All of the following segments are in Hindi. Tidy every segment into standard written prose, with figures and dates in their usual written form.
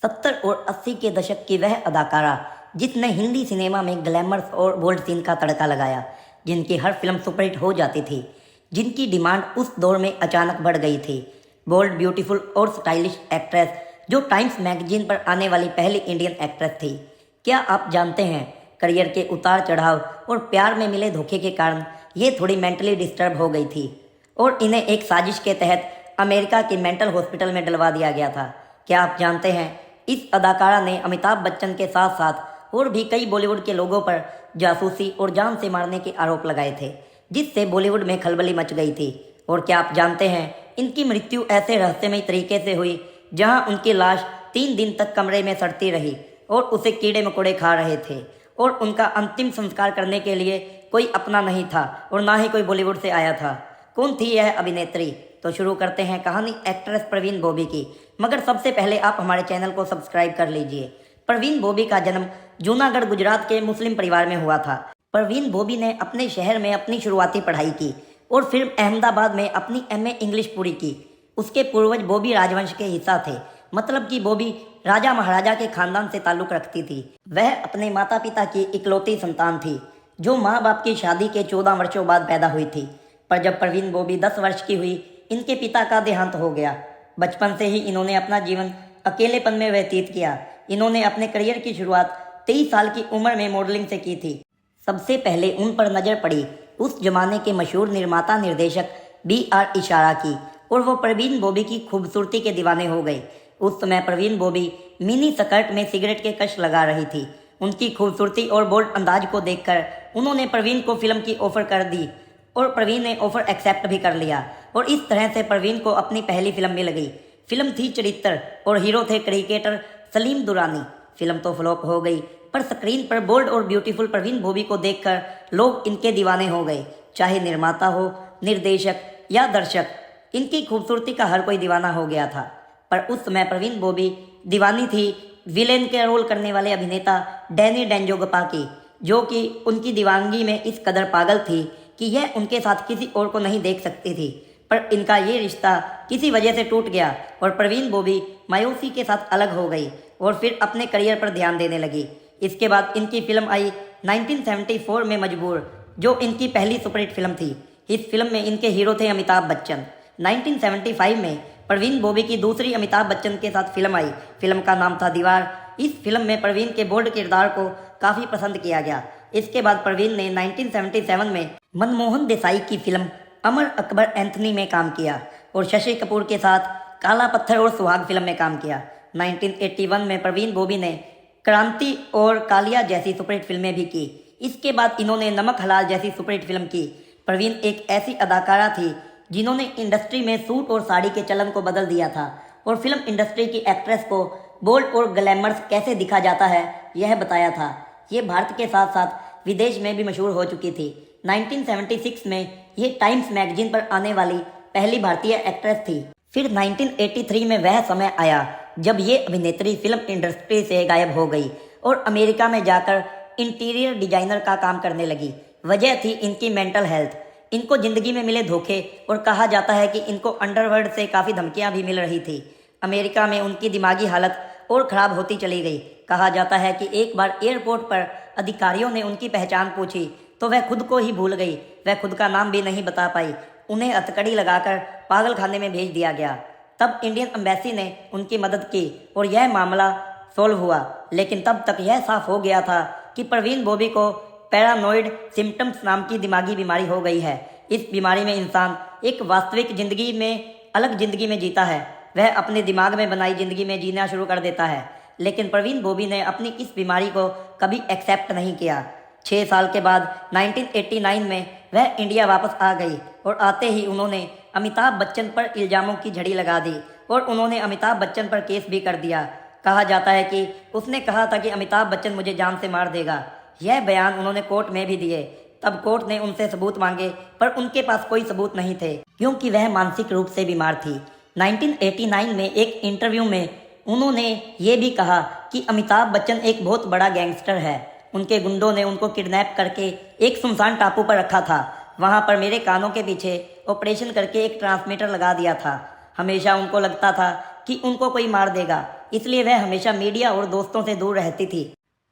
70 और 80 के दशक की वह अदाकारा जिसने हिंदी सिनेमा में ग्लैमर्स और बोल्ड सीन का तड़का लगाया, जिनकी हर फिल्म सुपरहिट हो जाती थी, जिनकी डिमांड उस दौर में अचानक बढ़ गई थी। बोल्ड, ब्यूटीफुल और स्टाइलिश एक्ट्रेस जो टाइम्स मैगजीन पर आने वाली पहली इंडियन एक्ट्रेस थी। क्या आप जानते हैं, करियर के उतार चढ़ाव और प्यार में मिले धोखे के कारण ये थोड़ी मेंटली डिस्टर्ब हो गई थी और इन्हें एक साजिश के तहत अमेरिका के मेंटल हॉस्पिटल में डलवा दिया गया था। क्या आप जानते हैं, इस अदाकारा ने अमिताभ बच्चन के साथ साथ और भी कई बॉलीवुड के लोगों पर जासूसी और जान से मारने के आरोप लगाए थे, जिससे बॉलीवुड में खलबली मच गई थी। और क्या आप जानते हैं, इनकी मृत्यु ऐसे रहस्यमय तरीके से हुई जहां उनकी लाश 3 दिन तक कमरे में सड़ती रही और उसे कीड़े मकोड़े खा रहे थे और उनका अंतिम संस्कार करने के लिए कोई अपना नहीं था और ना ही कोई बॉलीवुड से आया था। कौन थी यह अभिनेत्री? तो शुरू करते हैं कहानी एक्ट्रेस प्रवीण बॉबी की, मगर सबसे पहले आप हमारे चैनल को सब्सक्राइब कर लीजिए। प्रवीण बॉबी का जन्म जूनागढ़, गुजरात के मुस्लिम परिवार में हुआ था। प्रवीण बॉबी ने अपने शहर में अपनी शुरुआती पढ़ाई की और फिर अहमदाबाद में अपनी एमए इंग्लिश पूरी की। उसके पूर्वज बॉबी राजवंश के हिस्सा थे, मतलब कि बॉबी राजा महाराजा के खानदान से ताल्लुक रखती थी। वह अपने माता पिता की इकलौती संतान थी, जो माँ बाप की शादी के 14 वर्षों बाद पैदा हुई थी। पर जब प्रवीण बॉबी 10 वर्ष की हुई, इनके पिता का देहांत हो गया। बचपन से ही इन्होंने अपना जीवन अकेलेपन में व्यतीत किया। इन्होंने अपने करियर की शुरुआत 23 साल की उम्र में मॉडलिंग से की थी। सबसे पहले उन पर नज़र पड़ी उस जमाने के मशहूर निर्माता निर्देशक BR इशारा की और वो प्रवीण बॉबी की खूबसूरती के दीवाने हो गए। उस समय प्रवीण बॉबी मिनी स्कर्ट में सिगरेट के कश लगा रही थी। उनकी खूबसूरती और बोल्ड अंदाज को देखकर उन्होंने प्रवीण को फिल्म की ऑफर कर दी और प्रवीण ने ऑफर एक्सेप्ट भी कर लिया और इस तरह से प्रवीण को अपनी पहली फिल्म मिल गई। फिल्म थी चरित्र और हीरो थे क्रिकेटर सलीम दुरानी। फिल्म तो फ्लॉप हो गई, पर स्क्रीन पर बोल्ड और ब्यूटीफुल प्रवीण बॉबी को देखकर लोग इनके दीवाने हो गए। चाहे निर्माता हो, निर्देशक या दर्शक, इनकी खूबसूरती का हर कोई दीवाना हो गया था। पर उस समय प्रवीण बॉबी दीवानी थी विलेन के रोल करने वाले अभिनेता डैनी डेंजोगपा की, जो कि उनकी दीवानगी में इस कदर पागल थी कि यह उनके साथ किसी और को नहीं देख सकती थी। पर इनका ये रिश्ता किसी वजह से टूट गया और प्रवीण बॉबी मायूसी के साथ अलग हो गई और फिर अपने करियर पर ध्यान देने लगी। इसके बाद इनकी फिल्म आई 1974 में मजबूर, जो इनकी पहली सुपरहिट फिल्म थी। इस फिल्म में इनके हीरो थे अमिताभ बच्चन। 1975 में प्रवीण बॉबी की दूसरी अमिताभ बच्चन के साथ फिल्म आई। फिल्म का नाम था दीवार। इस फिल्म में प्रवीण के बोल्ड किरदार को काफ़ी पसंद किया गया। इसके बाद प्रवीण ने 1977 में मनमोहन देसाई की फिल्म अमर अकबर एंथनी में काम किया और शशि कपूर के साथ काला पत्थर और सुहाग फिल्म में काम किया। 1981 में प्रवीण बॉबी ने क्रांति और कालिया जैसी सुपरहिट फिल्में भी की। इसके बाद इन्होंने नमक हलाल जैसी सुपरहिट फिल्म की। प्रवीण एक ऐसी अदाकारा थी जिन्होंने इंडस्ट्री में सूट और साड़ी के चलन को बदल दिया था और फिल्म इंडस्ट्री की एक्ट्रेस को बोल्ड और ग्लैमर्स कैसे दिखा जाता है यह बताया था। ये भारत के साथ साथ विदेश में भी मशहूर हो चुकी थी। 1976 में ये टाइम्स मैगजीन पर आने वाली पहली भारतीय एक्ट्रेस थी। फिर 1983 में वह समय आया जब ये अभिनेत्री फिल्म इंडस्ट्री से गायब हो गई और अमेरिका में जाकर इंटीरियर डिजाइनर का काम करने लगी। वजह थी इनकी मेंटल हेल्थ। इनको जिंदगी में मिले धोखे और कहा जाता है कि इनको अंडरवर्ल्ड से काफ़ी धमकियां भी मिल रही थी। अमेरिका में उनकी दिमागी हालत और ख़राब होती चली गई। कहा जाता है कि एक बार एयरपोर्ट पर अधिकारियों ने उनकी पहचान पूछी तो वह खुद को ही भूल गई। वह खुद का नाम भी नहीं बता पाई। उन्हें हथकड़ी लगाकर पागल खाने में भेज दिया गया। तब इंडियन एम्बेसी ने उनकी मदद की और यह मामला सॉल्व हुआ। लेकिन तब तक यह साफ हो गया था कि प्रवीण बॉबी को पैरानोइड सिम्टम्स नाम की दिमागी बीमारी हो गई है। इस बीमारी में इंसान एक वास्तविक जिंदगी में अलग जिंदगी में जीता है। वह अपने दिमाग में बनाई जिंदगी में जीना शुरू कर देता है। लेकिन प्रवीण बॉबी ने अपनी इस बीमारी को कभी एक्सेप्ट नहीं किया। 6 साल के बाद 1989 में वह इंडिया वापस आ गई और आते ही उन्होंने अमिताभ बच्चन पर इल्ज़ामों की झड़ी लगा दी और उन्होंने अमिताभ बच्चन पर केस भी कर दिया। कहा जाता है कि उसने कहा था कि अमिताभ बच्चन मुझे जान से मार देगा। यह बयान उन्होंने कोर्ट में भी दिए। तब कोर्ट ने उनसे सबूत मांगे, पर उनके पास कोई सबूत नहीं थे क्योंकि वह मानसिक रूप से बीमार थी। 1989 में एक इंटरव्यू में उन्होंने ये भी कहा कि अमिताभ बच्चन एक बहुत बड़ा गैंगस्टर है। उनके गुंडों ने उनको किडनैप करके एक सुनसान टापू पर रखा था। वहाँ पर मेरे कानों के पीछे ऑपरेशन करके एक ट्रांसमीटर लगा दिया था। हमेशा उनको लगता था कि उनको कोई मार देगा इसलिए वह हमेशा मीडिया और दोस्तों से दूर रहती थी।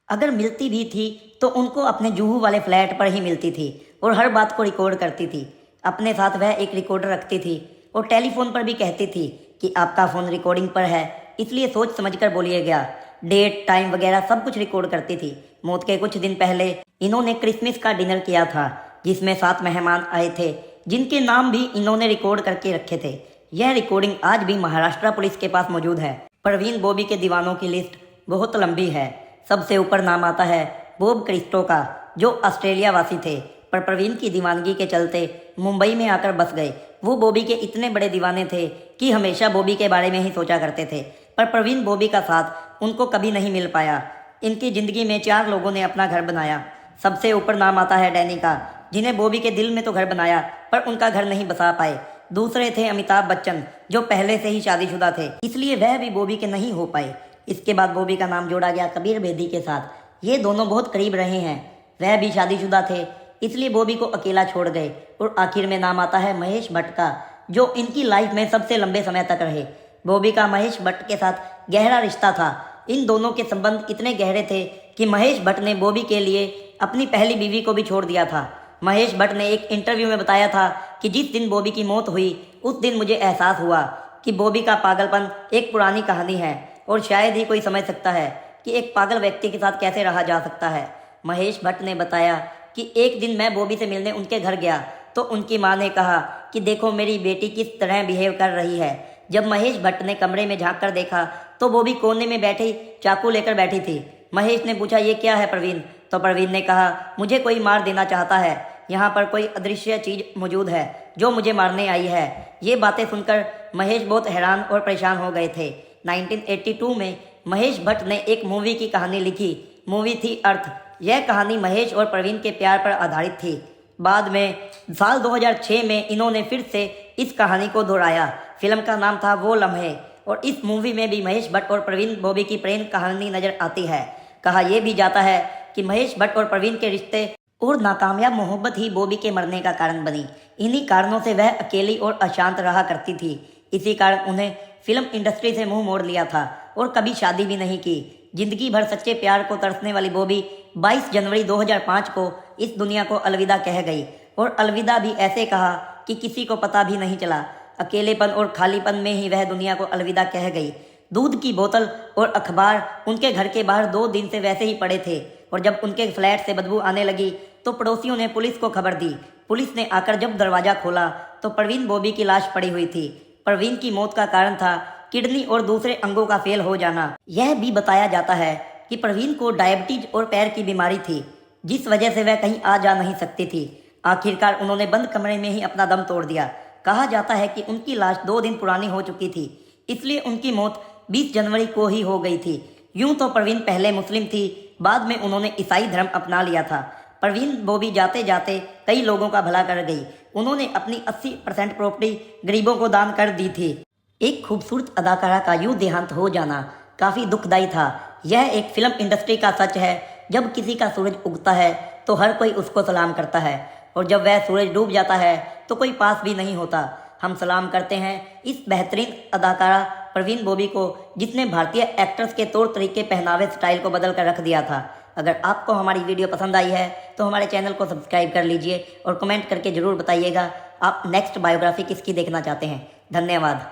अगर मिलती भी थी तो उनको अपने जुहू वाले फ्लैट पर ही मिलती थी और हर बात को रिकॉर्ड करती थी। अपने साथ वह एक रिकॉर्डर रखती थी और टेलीफोन पर भी कहती थी कि आपका फ़ोन रिकॉर्डिंग पर है, इसलिए सोच समझकर बोलिएगा। डेट टाइम वगैरह सब कुछ रिकॉर्ड करती थी। मौत के कुछ दिन पहले इन्होंने क्रिसमस का डिनर किया था जिसमें 7 मेहमान आए थे जिनके नाम भी इन्होंने रिकॉर्ड करके रखे थे। यह रिकॉर्डिंग आज भी महाराष्ट्र पुलिस के पास मौजूद है। प्रवीण बॉबी के दीवानों की लिस्ट बहुत लंबी है। सबसे ऊपर नाम आता है बॉब क्रिस्टो का, जो ऑस्ट्रेलिया वासी थे पर प्रवीण की दीवानगी के चलते मुंबई में आकर बस गए। वो बॉबी के इतने बड़े दीवाने थे कि हमेशा बॉबी के बारे में ही सोचा करते थे, पर प्रवीण बॉबी का साथ उनको कभी नहीं मिल पाया। इनकी ज़िंदगी में 4 लोगों ने अपना घर बनाया। सबसे ऊपर नाम आता है डैनी का, जिन्हें बॉबी के दिल में तो घर बनाया पर उनका घर नहीं बसा पाए। दूसरे थे अमिताभ बच्चन, जो पहले से ही शादीशुदा थे, इसलिए वह भी बॉबी के नहीं हो पाए। इसके बाद बॉबी का नाम जोड़ा गया कबीर बेदी के साथ। ये दोनों बहुत करीब रहे हैं। वह भी शादीशुदा थे, इसलिए बॉबी को अकेला छोड़ गए। और आखिर में नाम आता है महेश भट्ट का, जो इनकी लाइफ में सबसे लंबे समय तक रहे। बॉबी का महेश भट्ट के साथ गहरा रिश्ता था। इन दोनों के संबंध इतने गहरे थे कि महेश भट्ट ने बॉबी के लिए अपनी पहली बीवी को भी छोड़ दिया था। महेश भट्ट ने एक इंटरव्यू में बताया था कि जिस दिन बॉबी की मौत हुई उस दिन मुझे एहसास हुआ कि बॉबी का पागलपन एक पुरानी कहानी है और शायद ही कोई समझ सकता है कि एक पागल व्यक्ति के साथ कैसे रहा जा सकता है। महेश भट्ट ने बताया कि एक दिन मैं बॉबी से मिलने उनके घर गया तो उनकी मां ने कहा कि देखो मेरी बेटी किस तरह बिहेव कर रही है। जब महेश भट्ट ने कमरे में झांक कर देखा तो बॉबी कोने में बैठी चाकू लेकर बैठी थी। महेश ने पूछा ये क्या है प्रवीण? तो प्रवीण ने कहा मुझे कोई मार देना चाहता है, यहाँ पर कोई अदृश्य चीज मौजूद है जो मुझे मारने आई है। ये बातें सुनकर महेश बहुत हैरान और परेशान हो गए थे। 1982 में महेश भट्ट ने एक मूवी की कहानी लिखी। मूवी थी अर्थ। यह कहानी महेश और प्रवीण के प्यार पर आधारित थी। बाद में साल 2006 में इन्होंने फिर से इस कहानी को दोहराया। फिल्म का नाम था वो लम्हे और इस मूवी में भी महेश भट्ट और प्रवीण बॉबी की प्रेम कहानी नजर आती है। कहा यह भी जाता है कि महेश भट्ट और प्रवीण के रिश्ते और नाकामयाब मोहब्बत ही बॉबी के मरने का कारण बनी। इन्हीं कारणों से वह अकेली और अशांत रहा करती थी। इसी कारण उन्हें फिल्म इंडस्ट्री से मुंह मोड़ लिया था और कभी शादी भी नहीं की। जिंदगी भर सच्चे प्यार को तरसने वाली बॉबी 22 जनवरी 2005 को इस दुनिया को अलविदा कह गई और अलविदा भी ऐसे कहा कि किसी को पता भी नहीं चला। अकेलेपन और खालीपन में ही वह दुनिया को अलविदा कह गई। दूध की बोतल और अखबार उनके घर के बाहर 2 दिन से वैसे ही पड़े थे और जब उनके फ्लैट से बदबू आने लगी तो पड़ोसियों ने पुलिस को खबर दी। पुलिस ने आकर जब दरवाजा खोला तो प्रवीण बॉबी की लाश पड़ी हुई थी। प्रवीण की मौत का कारण था किडनी और दूसरे अंगों का फेल हो जाना। यह भी बताया जाता है कि प्रवीण को डायबिटीज और पैर की बीमारी थी, जिस वजह से वह कहीं आ जा नहीं सकती थी। आखिरकार उन्होंने बंद कमरे में ही अपना दम तोड़ दिया। कहा जाता है कि उनकी लाश 2 दिन पुरानी हो चुकी थी, इसलिए उनकी मौत 20 जनवरी को ही हो गई थी। यूं तो प्रवीण पहले मुस्लिम थी, बाद में उन्होंने ईसाई धर्म अपना लिया था। प्रवीण बॉबी जाते जाते कई लोगों का भला कर गई। उन्होंने अपनी 80% प्रॉपर्टी गरीबों को दान कर दी थी। एक खूबसूरत अदाकारा का यूं देहांत हो जाना काफ़ी दुखदायी था। यह एक फिल्म इंडस्ट्री का सच है। जब किसी का सूरज उगता है तो हर कोई उसको सलाम करता है और जब वह सूरज डूब जाता है तो कोई पास भी नहीं होता। हम सलाम करते हैं इस बेहतरीन अदाकारा प्रवीण बॉबी को, जिसने भारतीय एक्टर्स के तौर तरीके, पहनावे, स्टाइल को बदल कर रख दिया था। अगर आपको हमारी वीडियो पसंद आई है तो हमारे चैनल को सब्सक्राइब कर लीजिए और कमेंट करके ज़रूर बताइएगा आप नेक्स्ट बायोग्राफी किसकी देखना चाहते हैं। धन्यवाद।